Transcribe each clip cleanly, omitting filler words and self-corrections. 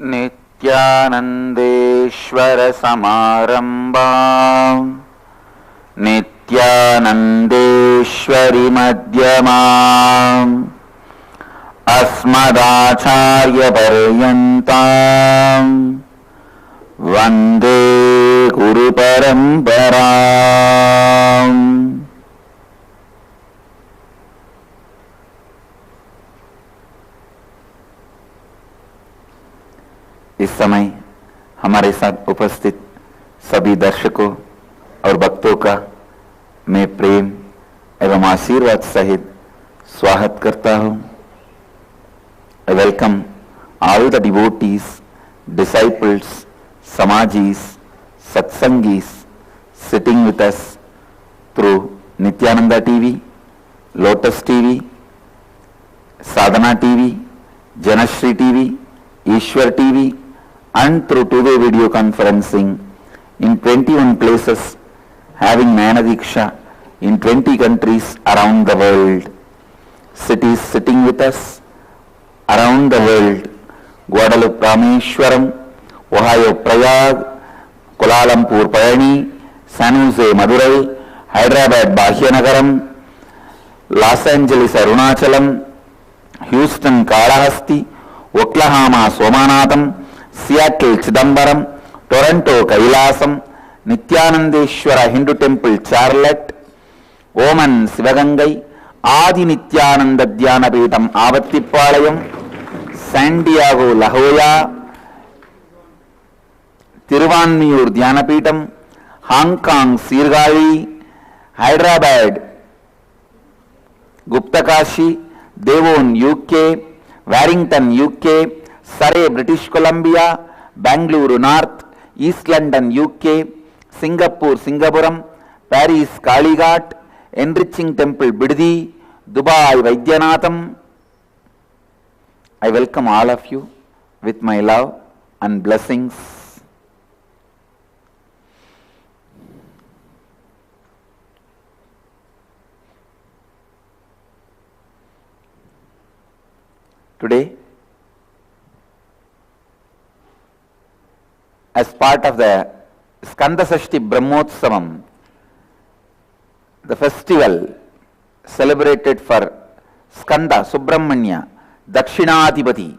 नित्यानंदेश्वर समारंभाम् नित्यानंदेश्वरी मध्यमाम् अस्मदाचार्य पर्यन्ताम् वंदे गुरु परंपराम्। इस समय हमारे साथ उपस्थित सभी दर्शकों और भक्तों का मैं प्रेम एवं आशीर्वाद सहित स्वागत करता हूं। I welcome all the devotees, disciples, samajis, satsangis sitting with us through Nityananda TV, Lotus TV, Sadhana TV, Janashri TV, Ishwar TV, and through two-way video conferencing in 21 places, having Manadiksha in 20 countries around the world. Cities sitting with us around the world: Guadalupe Rameshwaram, Ohio Prayag, Kuala Lumpur Payani, San Jose Madurai, Hyderabad Bhagyanagaram, Los Angeles Arunachalam, Houston Kalahasti, Oklahoma Somanatham, Seattle Chidambaram, Toronto Kailasam, Nityanandeshwara Hindu Temple Charlotte, Oman Sivagangai, Adi Nityananda Dhyana Peetham Avattipalayam, San Diego La Jolla, Tiruvanmiyur Dhyana Peetham, Hong Kong Sirgali, Hyderabad Guptakashi, Devon UK, Warrington UK, Surrey British Columbia, Bangalore North, East London UK, Singapore Singapuram, Paris Kalighat, Enriching Temple Biddi, Dubai Vaidyanatham. I welcome all of you with my love and blessings. Today, as part of the Skandasashti Brahmotsavam, the festival celebrated for Skanda Subramanya, Dakshinadhipati,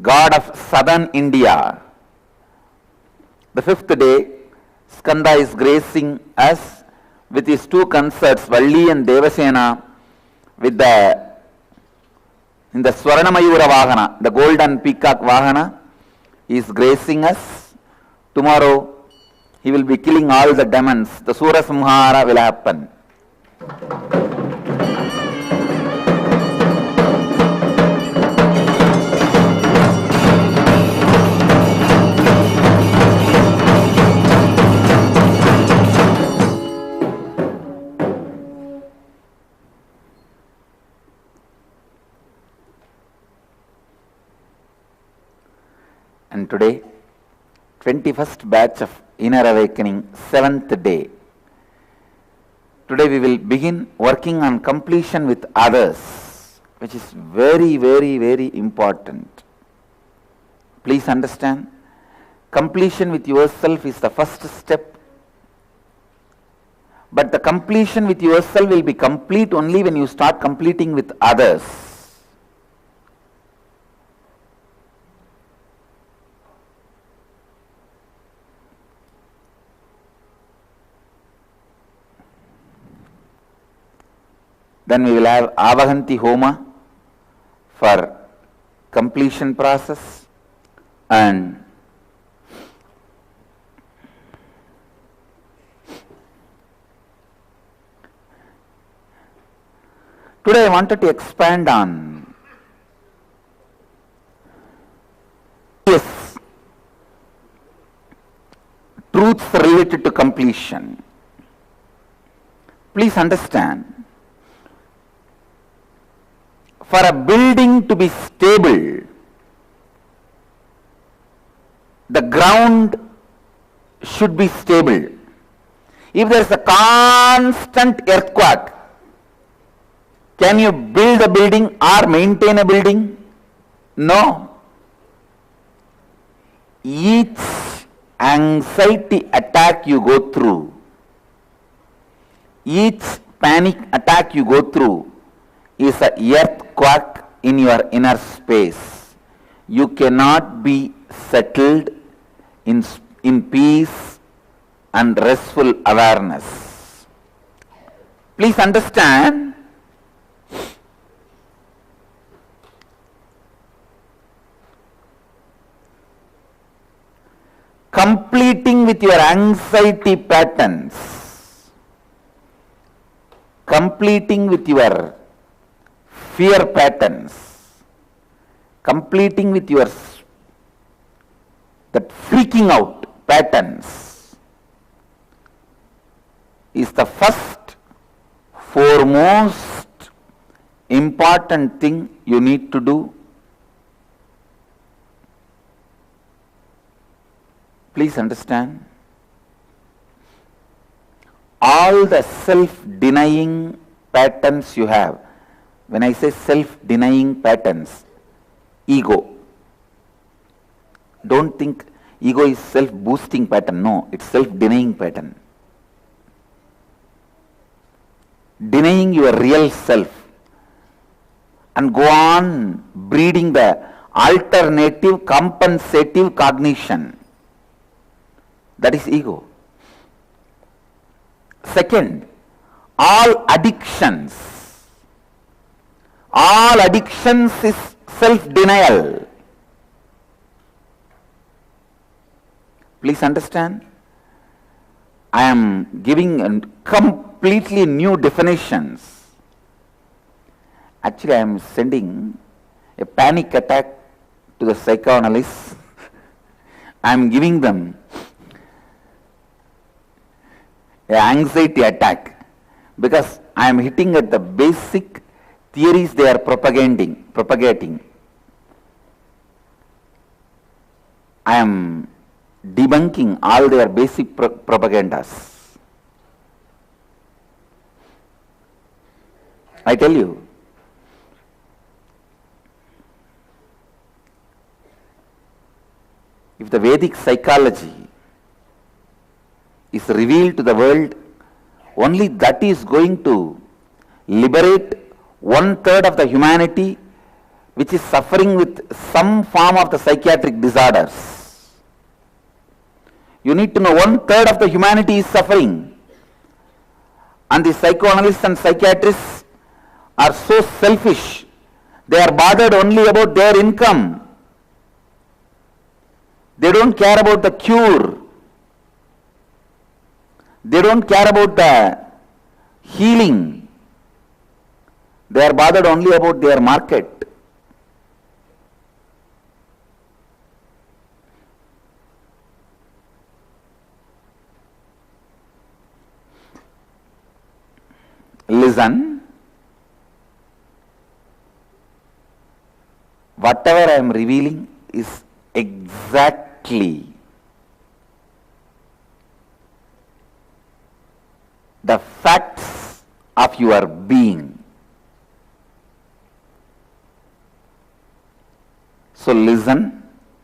god of southern India. The fifth day, Skanda is gracing us with his two concerts, Valli and Devasena, with in the Swarnamayura Vahana, the golden peacock Vahana. He is gracing us. Tomorrow he will be killing all the demons. The Sura Samhara will happen. And today, 21st batch of Inner Awakening, 7th day. Today we will begin working on completion with others, which is very, very, very important. Please understand, completion with yourself is the first step. But the completion with yourself will be complete only when you start completing with others. Then we will have Avahanti Homa for completion process, and today I wanted to expand on truths related to completion. Please understand, for a building to be stable, the ground should be stable. If there is a constant earthquake, can you build a building or maintain a building? No. each anxiety attack you go through, each panic attack you go through is a earthquake in your inner space. You cannot be settled in peace and restful awareness. Please understand, completing with your anxiety patterns, completing with your fear patterns, completing with your that freaking out patterns is the first foremost important thing you need to do. Please understand, all the self-denying patterns you have, when I say self-denying patterns, ego. Don't think ego is self-boosting pattern. No, it's self-denying pattern. Denying your real self and go on breeding the alternative compensative cognition. That is ego. Second, all addictions is self-denial. Please understand, I am giving completely new definitions. Actually, I am sending a panic attack to the psychoanalysts. I am giving them an anxiety attack because I am hitting at the basic theories they are propagating. I am debunking all their basic propagandas. I tell you, if the Vedic psychology is revealed to the world, only that is going to liberate 1/3 of the humanity which is suffering with some form of the psychiatric disorders. You need to know 1/3 of the humanity is suffering, and the psychoanalysts and psychiatrists are so selfish. They are bothered only about their income. They don't care about the cure. They don't care about the healing. They are bothered only about their market. Listen, whatever I am revealing is exactly the facts of your being. So listen,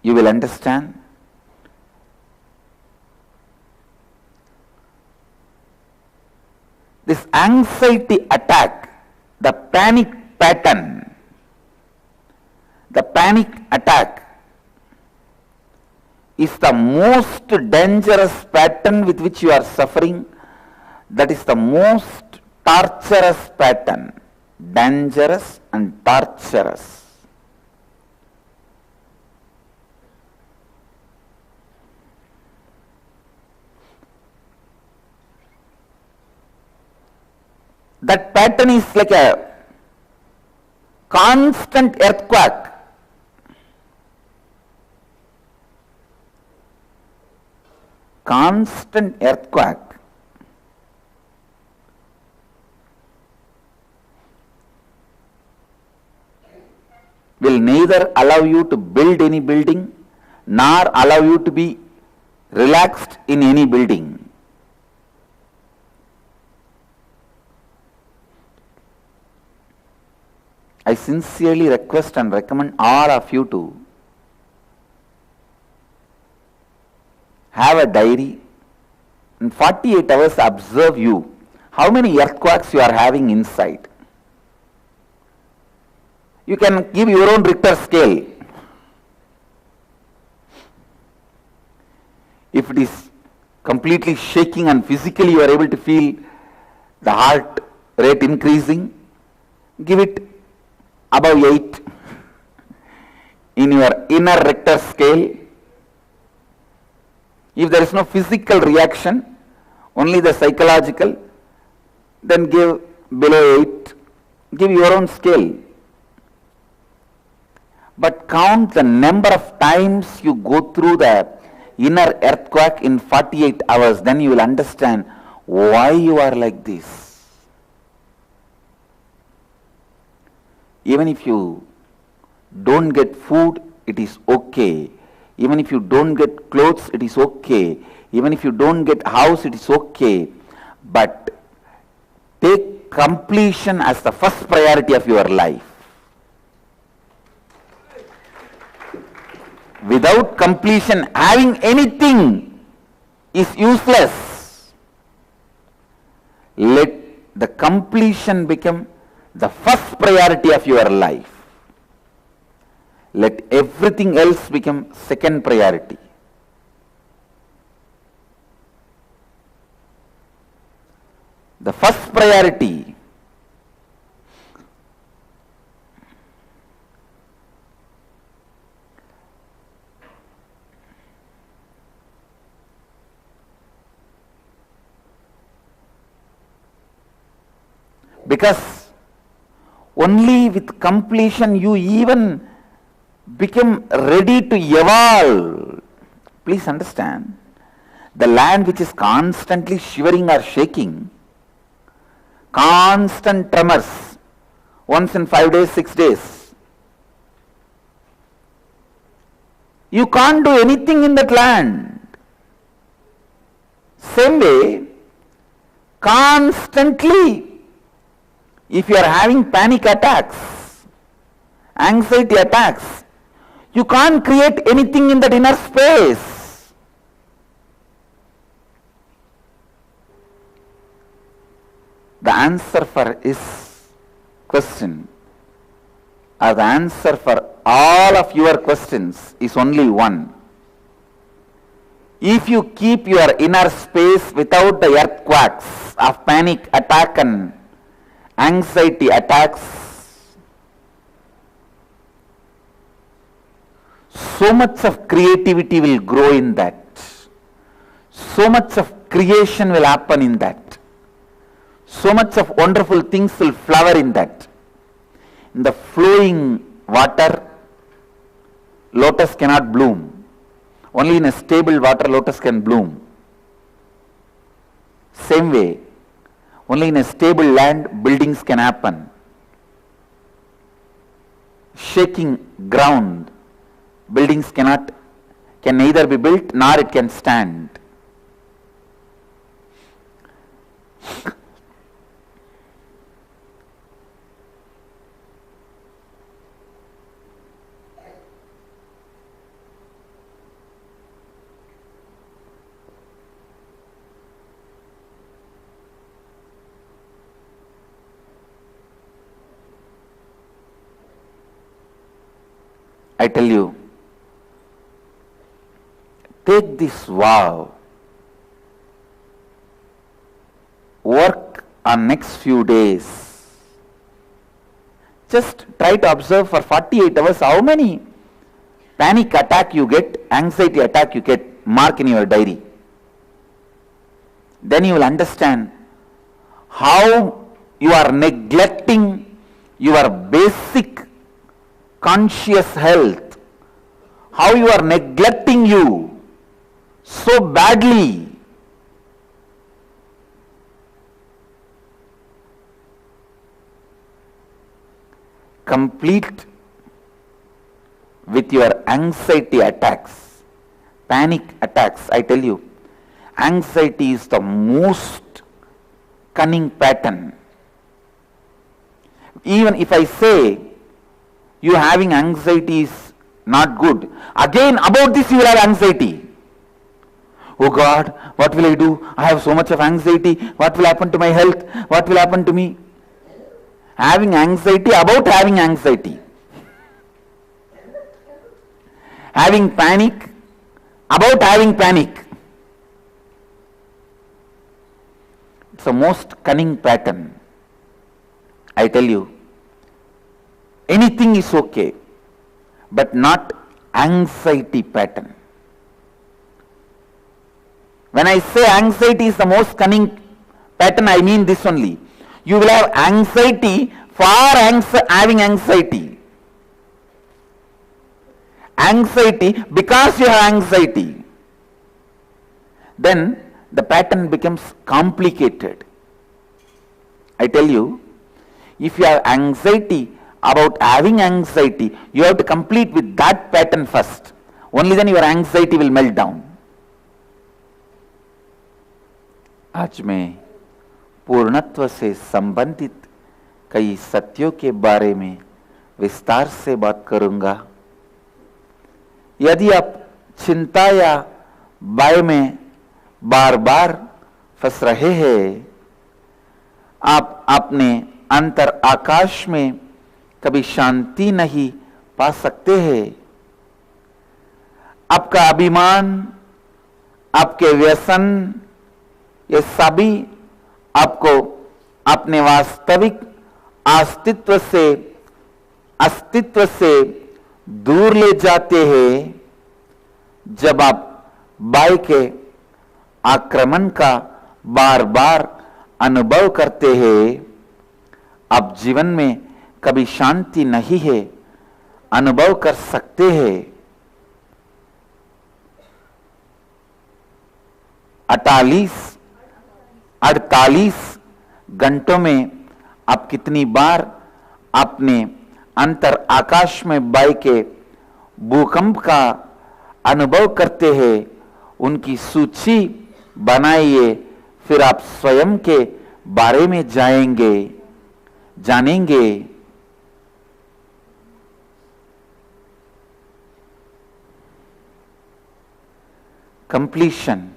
you will understand. This anxiety attack, the panic pattern, the panic attack is the most dangerous pattern with which you are suffering. That is the most torturous pattern, dangerous and torturous. That pattern is like a constant earthquake. Constant earthquake. Will neither allow you to build any building nor allow you to be relaxed in any building. I sincerely request and recommend all of you to have a diary. In 48 hours, observe you. How many earthquakes you are having inside? You can give your own Richter scale. If it is completely shaking and physically you are able to feel the heart rate increasing, give it above 8 in your inner Richter scale. If there is no physical reaction, only the psychological, then give below 8, give your own scale. But count the number of times you go through the inner earthquake in 48 hours, then you will understand why you are like this. Even if you don't get food, it is okay. Even if you don't get clothes, it is okay. Even if you don't get house, it is okay. But take completion as the first priority of your life. Without completion, having anything is useless. Let the completion become the first priority of your life. Let everything else become second priority. The first priority because only with completion you even become ready to evolve. Please understand, the land which is constantly shivering or shaking, constant tremors, once in 5 days, 6 days, you can't do anything in that land. Same way, constantly, if you are having panic attacks, anxiety attacks, you can't create anything in that inner space. The answer for his question, or the answer for all of your questions is only one. If you keep your inner space without the earthquakes of panic attack and anxiety attacks, so much of creativity will grow in that. So much of creation will happen in that. So much of wonderful things will flower in that. In the flowing water, lotus cannot bloom. Only in a stable water, lotus can bloom. Same way, only in a stable land, buildings can happen. Shaking ground, buildings can neither be built nor it can stand. I tell you, take this vow, work on next few days. Just try to observe for 48 hours how many panic attack you get, anxiety attack you get, mark in your diary. Then you will understand how you are neglecting your basic conscious health, how you are neglecting you so badly. Complete with your anxiety attacks, panic attacks. I tell you, anxiety is the most cunning pattern. Even if I say you having anxiety is not good, again about this you will have anxiety. Oh God, what will I do? I have so much of anxiety. What will happen to my health? What will happen to me? Having anxiety about having anxiety. Having panic about having panic. It's the most cunning pattern. I tell you, anything is okay, but not anxiety pattern. When I say anxiety is the most cunning pattern, I mean this only. You will have anxiety for having anxiety. Anxiety because you have anxiety. Then the pattern becomes complicated. I tell you, if you have anxiety about having anxiety, you have to complete with that pattern first. Only then your anxiety will melt down. आज मैं पूर्णत्व से संबंधित कई सत्यों के बारे में विस्तार से बात करूंगा। यदि आप चिंता या भय में बार बार फंस रहे हैं, आप अपने अंतर आकाश में कभी शांति नहीं पा सकते हैं। आपका अभिमान, आपके व्यसन, ये सभी आपको अपने वास्तविक अस्तित्व से दूर ले जाते हैं। जब आप भय के आक्रमण का बार बार अनुभव करते हैं, आप जीवन में कभी शांति नहीं है अनुभव कर सकते हैं। 48 घंटों में आप कितनी बार अपने अंतर आकाश में भय के भूकंप का अनुभव करते हैं, उनकी सूची बनाइए, फिर आप स्वयं के बारे में जानेंगे। कंप्लीशन।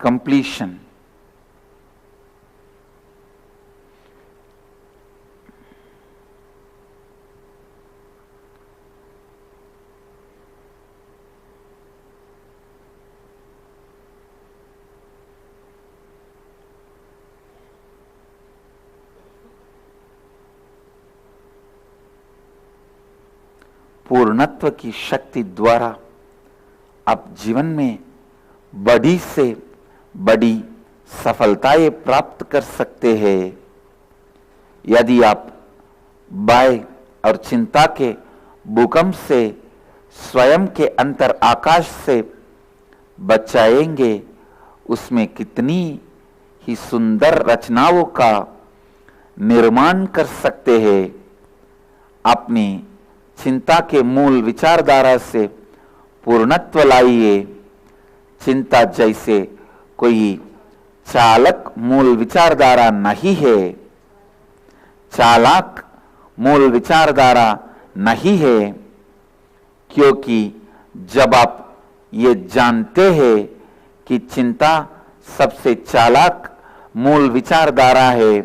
completion. पूर्णत्व की शक्ति द्वारा आप जीवन में बड़ी से बड़ी सफलताएं प्राप्त कर सकते हैं। यदि आप भय और चिंता के भूकंप से स्वयं के अंतर आकाश से बचाएंगे, उसमें कितनी ही सुंदर रचनाओं का निर्माण कर सकते हैं। अपनी चिंता के मूल विचारधारा से पूर्णत्व लाइए। चिंता जैसे कोई चालक मूल विचारधारा नहीं है, चालाक मूल विचारधारा नहीं है, क्योंकि जब आप ये जानते हैं कि चिंता सबसे चालाक मूल विचारधारा है,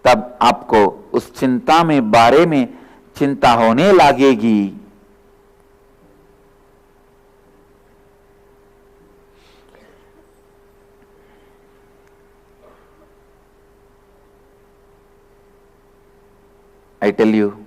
तब आपको उस चिंता में बारे में चिंता होने लगेगी। I tell you,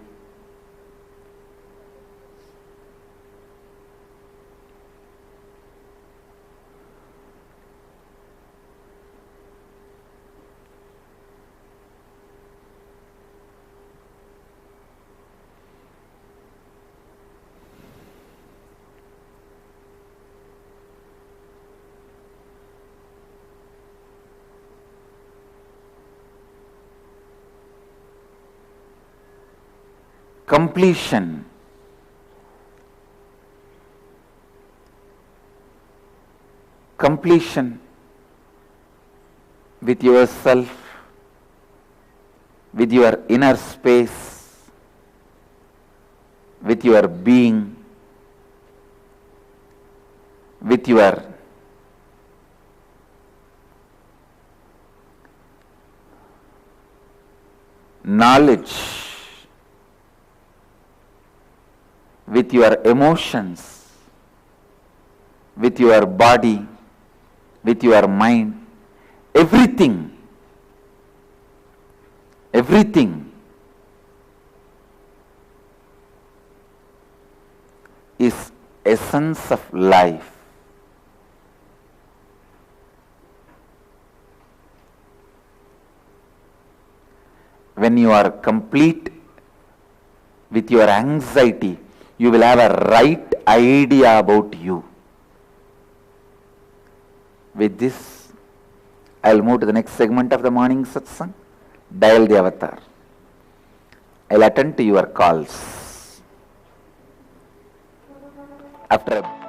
completion. with yourself, with your inner space, with your being, with your knowledge, with your emotions, with your body, with your mind, everything is essence of life. When you are complete with your anxiety, you will have a right idea about you. With this, I will move to the next segment of the morning satsang. Dial the avatar. I will attend to your calls. After a